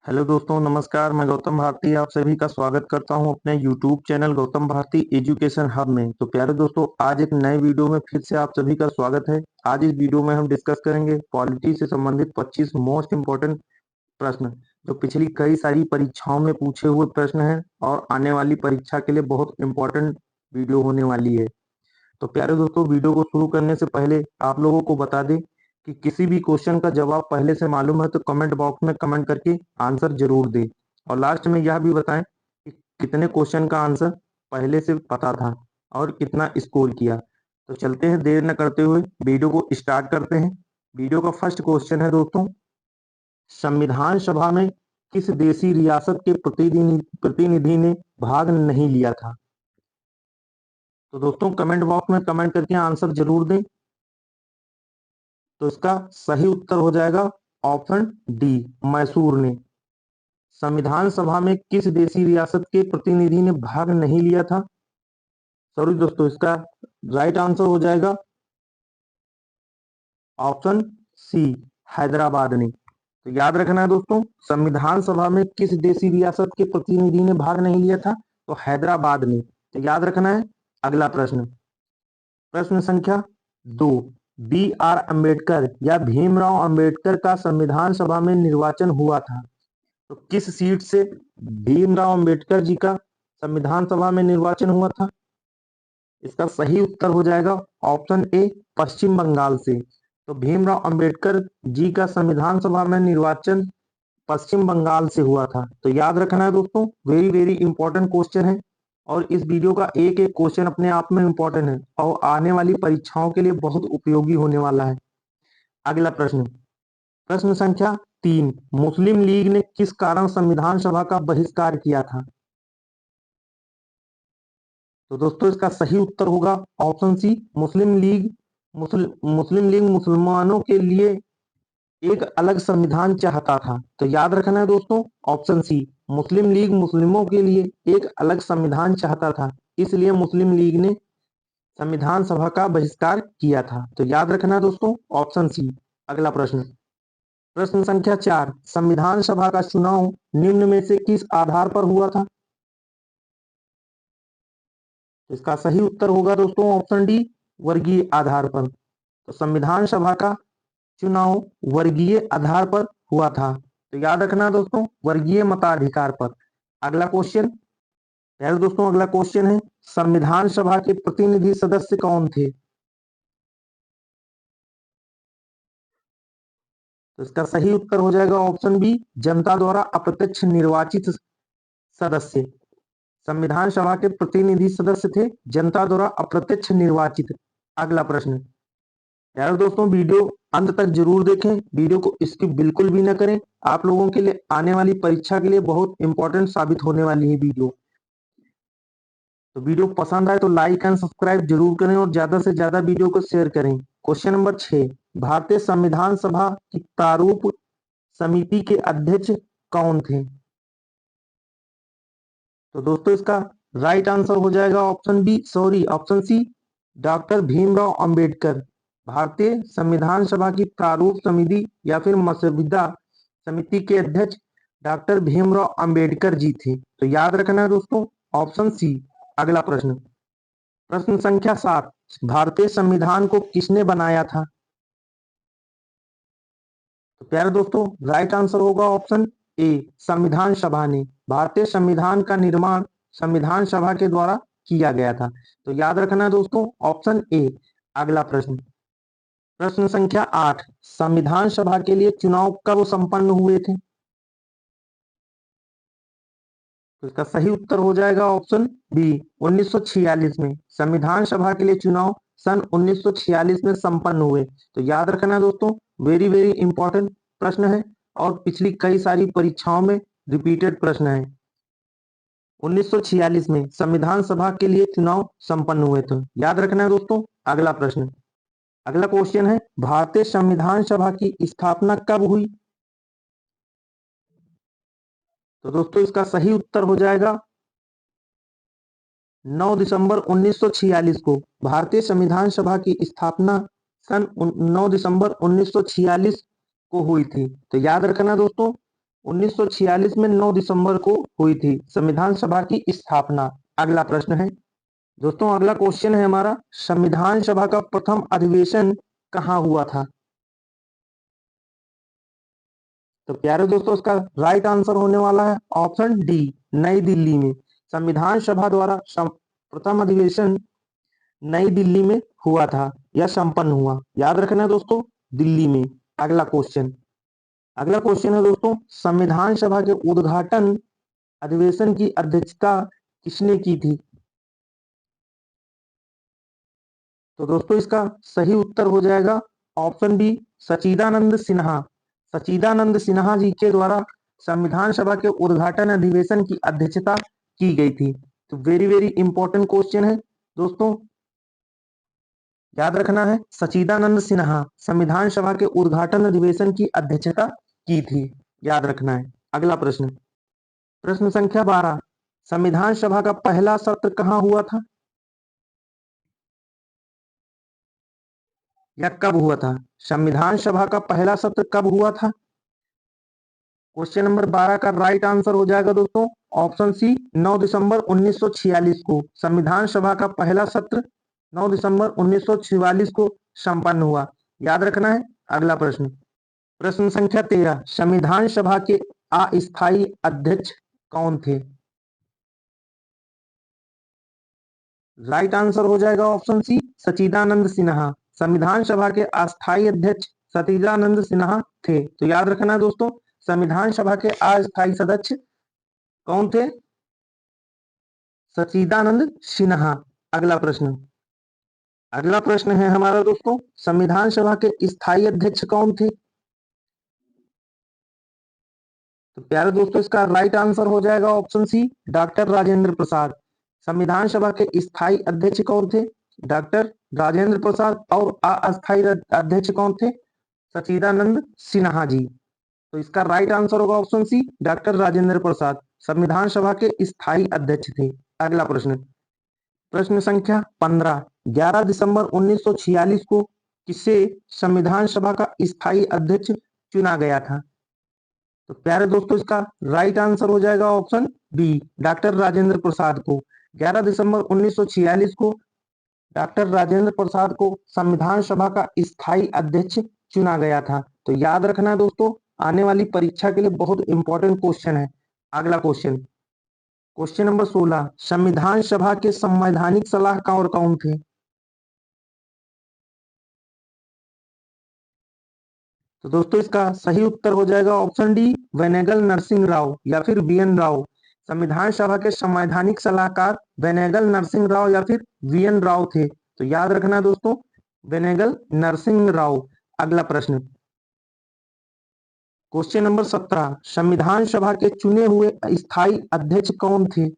Hello दोस्तों, नमस्कार। मैं गौतम भारती आप सभी का स्वागत करता हूं अपने YouTube channel Gautam Bharti education hub में। तो प्यारे दोस्तों, आज एक नए वीडियो में फिर से आप सभी का स्वागत है। आज इस वीडियो में हम डिस्कस करेंगे पॉलिटी से संबंधित 25 मोस्ट इम्पोर्टेंट प्रश्न, जो पिछली कई सारी परीक्षाओं में पूछे हुए प्रश्न हैं और आने वाली परीक्षा के लिए बहुत इम्पोर्टेंट वीडियो होने वाली है। तो प्यारे दोस्तों, वीडियो को शुरू करने से पहले आप लोगों को बता दें कि किसी भी क्वेश्चन का जवाब पहले से मालूम है तो कमेंट बॉक्स में कमेंट करके आंसर जरूर दें, और लास्ट में यह भी बताएं कि कितने क्वेश्चन का आंसर पहले से पता था और कितना स्कोर किया। तो चलते हैं, देर न करते हुए वीडियो को स्टार्ट करते हैं। वीडियो का फर्स्ट क्वेश्चन है दोस्तों, संविधान सभा में किस देशी रियासत के प्रतिनिधि ने भाग नहीं लिया था? तो दोस्तों कमेंट बॉक्स में कमेंट करके आंसर जरूर दें। तो इसका सही उत्तर हो जाएगा ऑप्शन डी, मैसूर ने। संविधान सभा में किस देशी रियासत के प्रतिनिधि ने भाग नहीं लिया था? सॉरी दोस्तों, इसका राइट आंसर हो जाएगा ऑप्शन सी, हैदराबाद ने। तो याद रखना है दोस्तों, संविधान सभा में किस देशी रियासत के प्रतिनिधि ने भाग नहीं लिया था? तो हैदराबाद ने। तो याद रखना है। अगला प्रश्न, प्रश्न संख्या 2, बी आर अम्बेडकर या भीमराव अंबेडकर का संविधान सभा में निर्वाचन हुआ था? तो किस सीट से भीमराव अंबेडकर जी का संविधान सभा में निर्वाचन हुआ था? इसका सही उत्तर हो जाएगा ऑप्शन ए, पश्चिम बंगाल से। तो भीमराव अंबेडकर जी का संविधान सभा में निर्वाचन पश्चिम बंगाल से हुआ था। तो याद रखना है दोस्तों, वेरी वेरी इंपॉर्टेंट क्वेश्चन है, और इस वीडियो का एक एक क्वेश्चन अपने आप में इंपॉर्टेंट है और आने वाली परीक्षाओं के लिए बहुत उपयोगी होने वाला है। अगला प्रश्न, प्रश्न संख्या 3, मुस्लिम लीग ने किस कारण संविधान सभा का बहिष्कार किया था? तो दोस्तों इसका सही उत्तर होगा ऑप्शन सी, मुस्लिम लीग। मुस्लिम लीग मुसलमानों के लिए एक अलग संविधान चाहता था। तो याद रखना है दोस्तों, ऑप्शन सी, मुस्लिम लीग मुस्लिमों के लिए एक अलग संविधान चाहता था, इसलिए मुस्लिम लीग ने संविधान सभा का बहिष्कार किया था। तो याद रखना है दोस्तों, ऑप्शन सी। अगला प्रश्न, प्रश्न संख्या 4, संविधान सभा का चुनाव निम्न में से किस आधार पर हुआ था? इसका सही उत्तर होगा दोस्तों ऑप्शन डी, वर्गीय आधार पर। तो संविधान सभा का चुनाव वर्गीय आधार पर हुआ था। तो याद रखना दोस्तों, वर्गीय मताधिकार पर। अगला क्वेश्चन, यार दोस्तों अगला क्वेश्चन है, संविधान सभा के प्रतिनिधि सदस्य कौन थे? तो इसका सही उत्तर हो जाएगा ऑप्शन बी, जनता द्वारा अप्रत्यक्ष निर्वाचित सदस्य। संविधान सभा के प्रतिनिधि सदस्य थे जनता द्वारा अप्रत्यक्ष निर्वाचित। अगला प्रश्न, यार दोस्तों वीडियो अंत तक जरूर देखें, वीडियो को स्किप बिल्कुल भी ना करें। आप लोगों के लिए आने वाली परीक्षा के लिए बहुत इंपॉर्टेंट साबित होने वाली है वीडियो। तो वीडियो पसंद आए तो लाइक एंड सब्सक्राइब जरूर करें और ज्यादा से ज्यादा वीडियो को शेयर करें। क्वेश्चन नंबर 6, भारतीय संविधान सभा की प्रारूप समिति के अध्यक्ष कौन थे? तो दोस्तों इसका राइट आंसर हो जाएगा option B, sorry option C, doctor Bhimrao Ambedkar. भारतीय संविधान सभा की प्रारूप समिति या फिर मसविदा समिति के अध्यक्ष डॉक्टर भीमराव अंबेडकर जी थे। तो याद रखना है दोस्तों, ऑप्शन सी। अगला प्रश्न, प्रश्न संख्या 7, भारतीय संविधान को किसने बनाया था? तो प्यारे दोस्तों राइट आंसर होगा ऑप्शन ए, संविधान सभा ने। भारतीय संविधान का निर्माण संविधान सभा के द्वारा किया गया था। तो याद रखना है दोस्तों, ऑप्शन ए। अगला प्रश्न, प्रश्न संख्या 8, संविधान सभा के लिए चुनाव कब संपन्न हुए थे? तो इसका सही उत्तर हो जाएगा ऑप्शन बी, 1946 में। संविधान सभा के लिए चुनाव सन 1946 में संपन्न हुए। तो याद रखना दोस्तों, वेरी वेरी इंपॉर्टेंट प्रश्न है और पिछली कई सारी परीक्षाओं में रिपीटेड प्रश्न है। 1946 में संविधान सभा के लिए चुनाव संपन्न हुए थे, याद रखना है दोस्तों। अगला प्रश्न, अगला क्वेश्चन है, भारतीय संविधान सभा की स्थापना कब हुई? तो दोस्तों इसका सही उत्तर हो जाएगा 9 दिसंबर 1946 को भारतीय संविधान सभा की स्थापना सन 9 दिसंबर 1946 को हुई थी। तो याद रखना दोस्तों, 1946 में 9 दिसंबर को हुई थी संविधान सभा की स्थापना। अगला प्रश्न है दोस्तों, अगला क्वेश्चन है हमारा, संविधान सभा का प्रथम अधिवेशन कहाँ हुआ था? तो प्यारे दोस्तों, इसका राइट आंसर होने वाला है ऑप्शन डी, नई दिल्ली में। संविधान सभा द्वारा प्रथम अधिवेशन नई दिल्ली में हुआ था या संपन्न हुआ। याद रखना है दोस्तों, दिल्ली में। अगला क्वेश्चन है दोस्तों, संविधान सभा के उद्घाटन अधिवेशन की अध्यक्षता किसने की थी? तो दोस्तों, इसका सही उत्तर हो जाएगा ऑप्शन बी, सच्चिदानंद सिन्हा। सच्चिदानंद सिन्हा जी के द्वारा संविधान सभा के उद्घाटन अधिवेशन की अध्यक्षता की गई थी। तो वेरी वेरी इंपॉर्टेंट क्वेश्चन है दोस्तों, याद रखना है, सच्चिदानंद सिन्हा संविधान सभा के उद्घाटन अधिवेशन की अध्यक्षता की थी, याद रखना है। अगला प्रश्न, प्रश्न संख्या 12, संविधान सभा का पहला सत्र कहाँ हुआ था या कब हुआ था? संविधान सभा का पहला सत्र कब हुआ था? क्वेश्चन नंबर 12 का राइट आंसर हो जाएगा दोस्तों ऑप्शन सी, 9 दिसंबर 1946 को संविधान सभा का पहला सत्र 9 दिसंबर 1946 को संपन्न हुआ, याद रखना है। अगला प्रश्न, प्रश्न संख्या 13, संविधान सभा के अस्थायी अध्यक्ष कौन थे? राइट आंसर हो जाएगा ऑप्शन सी, सच्चिदानंद सिन्हा। संविधान सभा के अस्थायी अध्यक्ष सच्चिदानंद सिन्हा थे। तो याद रखना दोस्तों, संविधान सभा के अस्थायी सदस्य कौन थे? सच्चिदानंद सिन्हा। अगला प्रश्न है हमारा दोस्तों, संविधान सभा के स्थायी अध्यक्ष कौन थे? तो प्यारे दोस्तों, इसका राइट आंसर हो जाएगा option C, doctor Rajendra Prasad. संविधान सभा के स्थायी अध्यक्ष कौन थे? डॉक्टर राजेंद्र प्रसाद। और अस्थायी अध्यक्ष कौन थे? सच्चिदानंद सिन्हा जी। तो इसका राइट आंसर होगा option C, doctor Rajendra Prasad संविधान सभा के स्थायी अध्यक्ष थे। अगला प्रश्न, प्रश्न संख्या 15, 11 दिसंबर 1946 को किसे संविधान सभा का स्थायी अध्यक्ष चुना गया था? तो प्यारे दोस्तों, इसका राइट आंसर हो जाएगा option B, doctor Rajendra Prasad को। 11 दिसंबर 1946 को डॉक्टर राजेंद्र प्रसाद को संविधान सभा का स्थायी अध्यक्ष चुना गया था। तो याद रखना दोस्तों, आने वाली परीक्षा के लिए बहुत इंपॉर्टेंट क्वेश्चन है। अगला क्वेश्चन, क्वेश्चन नंबर 16, संविधान सभा के संवैधानिक सलाहकार कौन थे? तो दोस्तों, इसका सही उत्तर हो जाएगा ऑप्शन डी, वेनेगल नरसिंह राव या फिर वीएन राव। संविधान सभा के संवैधानिक सलाहकार वेनेगल नरसिंह राव या फिर वीएन राव थे। तो याद रखना दोस्तों, वेनेगल नरसिंह राव। अगला प्रश्न, क्वेश्चन नंबर 17, संविधान सभा के चुने हुए स्थायी अध्यक्ष कौन थे?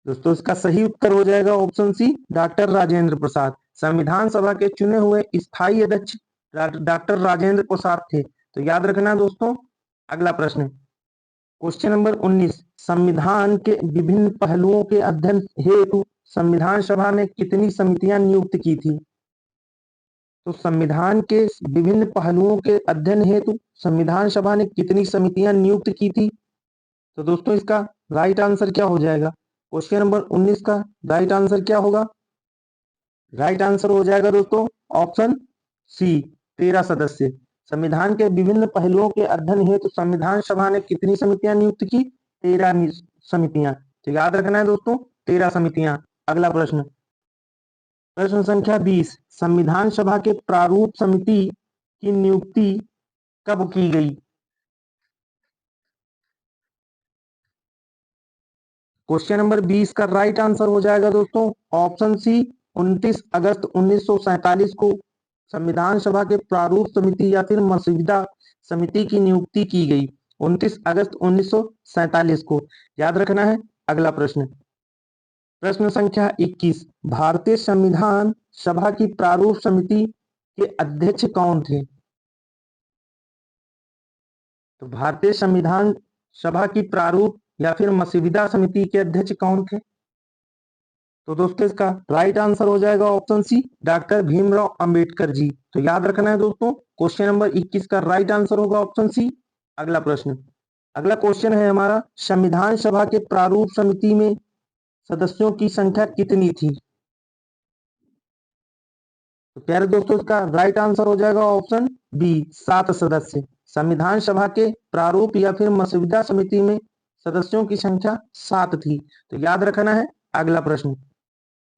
दोस्तों, इसका सही उत्तर हो जाएगा option C, doctor Rajendra Prasad. संविधान सभा के चुने हुए स्थायी अध्यक्ष डॉक्टर राजेंद्र प्रसाद थे। तो याद रखना दोस्तों। अगला प्रश्न, क्वेश्चन नंबर 19, संविधान के विभिन्न पहलुओं के अध्ययन हेतु संविधान सभा ने कितनी समितियां नियुक्त की थी? तो संविधान के विभिन्न पहलुओं के अध्ययन हेतु संविधान सभा ने कितनी समितियां नियुक्त की थी? तो दोस्तों, इसका राइट आंसर क्या हो जाएगा? क्वेश्चन नंबर 19 का राइट आंसर क्या होगा? राइट आंसर हो जाएगा दोस्तों ऑप्शन सी, 13 सदस्य। संविधान के विभिन्न पहलुओं के अध्ययन हेतु संविधान सभा ने कितनी समितियां नियुक्त की? 13 समितियां। तो याद रखना है दोस्तों, 13 समितियां। अगला प्रश्न, प्रश्न संख्या 20, संविधान सभा के प्रारूप समिति की नियुक्ति कब की गई? क्वेश्चन नंबर 20 का राइट आंसर हो जाएगा दोस्तों ऑप्शन सी, 29 अगस्त 1947 को संविधान सभा के प्रारूप समिति या फिर मसौदा समिति की नियुक्ति की गई। 29 अगस्त 1947 को, याद रखना है। अगला प्रश्न, प्रश्न संख्या 21, भारतीय संविधान सभा की प्रारूप समिति के अध्यक्ष कौन थे? तो भारतीय संविधान सभा की प्रारूप या फिर मसौदा समिति के अध्यक्ष कौन थे? तो दोस्तों इसका राइट आंसर हो जाएगा option C, doctor Bhimrao Ambedkar ji. तो याद रखना है दोस्तों, क्वेश्चन नंबर 21 का राइट आंसर होगा ऑप्शन सी। अगला प्रश्न, अगला क्वेश्चन है हमारा, संविधान सभा के प्रारूप समिति में सदस्यों की संख्या कितनी थी? तो प्यारे दोस्तों इसका राइट आंसर हो जाएगा ऑप्शन बी, 7 सदस्य। संविधान सभा के प्रारूप या फिर मसौदा समिति में सदस्यों की संख्या 7 थी। तो याद रखना है। अगला प्रश्न,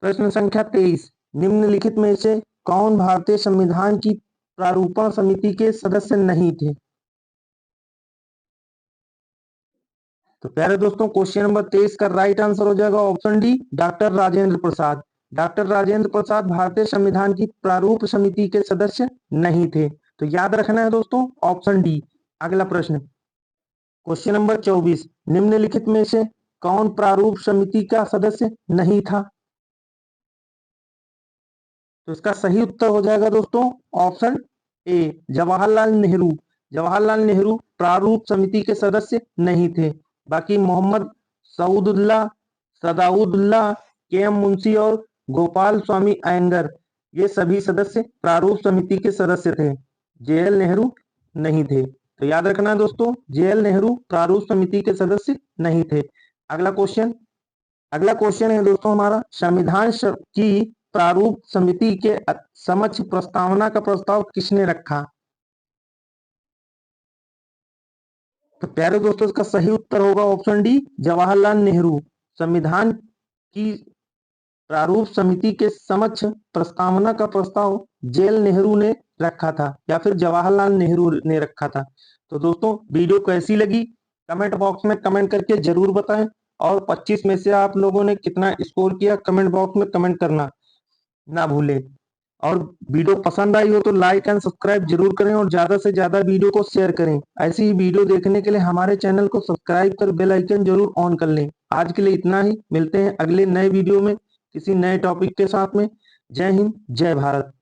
प्रश्न संख्या 23, निम्नलिखित में से कौन भारतीय संविधान की प्रारूपण समिति के सदस्य नहीं थे? तो प्यारे दोस्तों क्वेश्चन नंबर 23 का राइट आंसर हो जाएगा option D, doctor Rajendra Prasad. Doctor Rajendra Prasad भारतीय संविधान की प्रारूप समिति के सदस्य नहीं थे। तो याद रखना है दोस्तों ऑप्शन डी। अगला प्रश्न, क्वेश्चन नंबर 24, निम्नलिखित में से कौन प्रारूप समिति का सदस्य नहीं था? तो इसका सही उत्तर हो जाएगा दोस्तों ऑप्शन ए, जवाहरलाल नेहरू। जवाहरलाल नेहरू प्रारूप समिति के सदस्य नहीं थे। बाकी मोहम्मद सऊदुल्लाह, सदाउद्दौला, के एम मुंशी और गोपाल स्वामी अयंगर, ये सभी सदस्य प्रारूप समिति के सदस्य थे। जेएल नेहरू नहीं थे। तो याद रखना दोस्तों, जेएल नेहरू प्रारूप समिति के सदस्य नहीं थे। अगला क्वेश्चन, अगला क्वेश्चन है दोस्तों हमारा, संविधान की प्रारूप समिति के समक्ष प्रस्तावना का प्रस्ताव किसने रखा? तो प्यारे दोस्तों इसका सही उत्तर होगा ऑप्शन डी, जवाहरलाल नेहरू। संविधान की प्रारूप समिति के समक्ष प्रस्तावना का प्रस्ताव जेएल नेहरू ने रखा था या फिर जवाहरलाल नेहरू ने रखा था। तो दोस्तों वीडियो कैसी लगी कमेंट बॉक्स में कमेंट करके जरूर बताएं, और 25 में से आप लोगों ने कितना स्कोर किया कमेंट बॉक्स में कमेंट करना ना भूलें। और वीडियो पसंद आई हो तो लाइक एंड सब्सक्राइब जरूर करें और ज्यादा से ज्यादा वीडियो को शेयर करें। ऐसी ही वीडियो देखने के लिए हमारे चैनल को सब्सक्राइब कर बेल आइकन जरूर ऑन कर लें। आज के लिए इतना ही, मिलते हैं अगले नए वीडियो में किसी नए टॉपिक के साथ में। जय हिंद, जय भारत।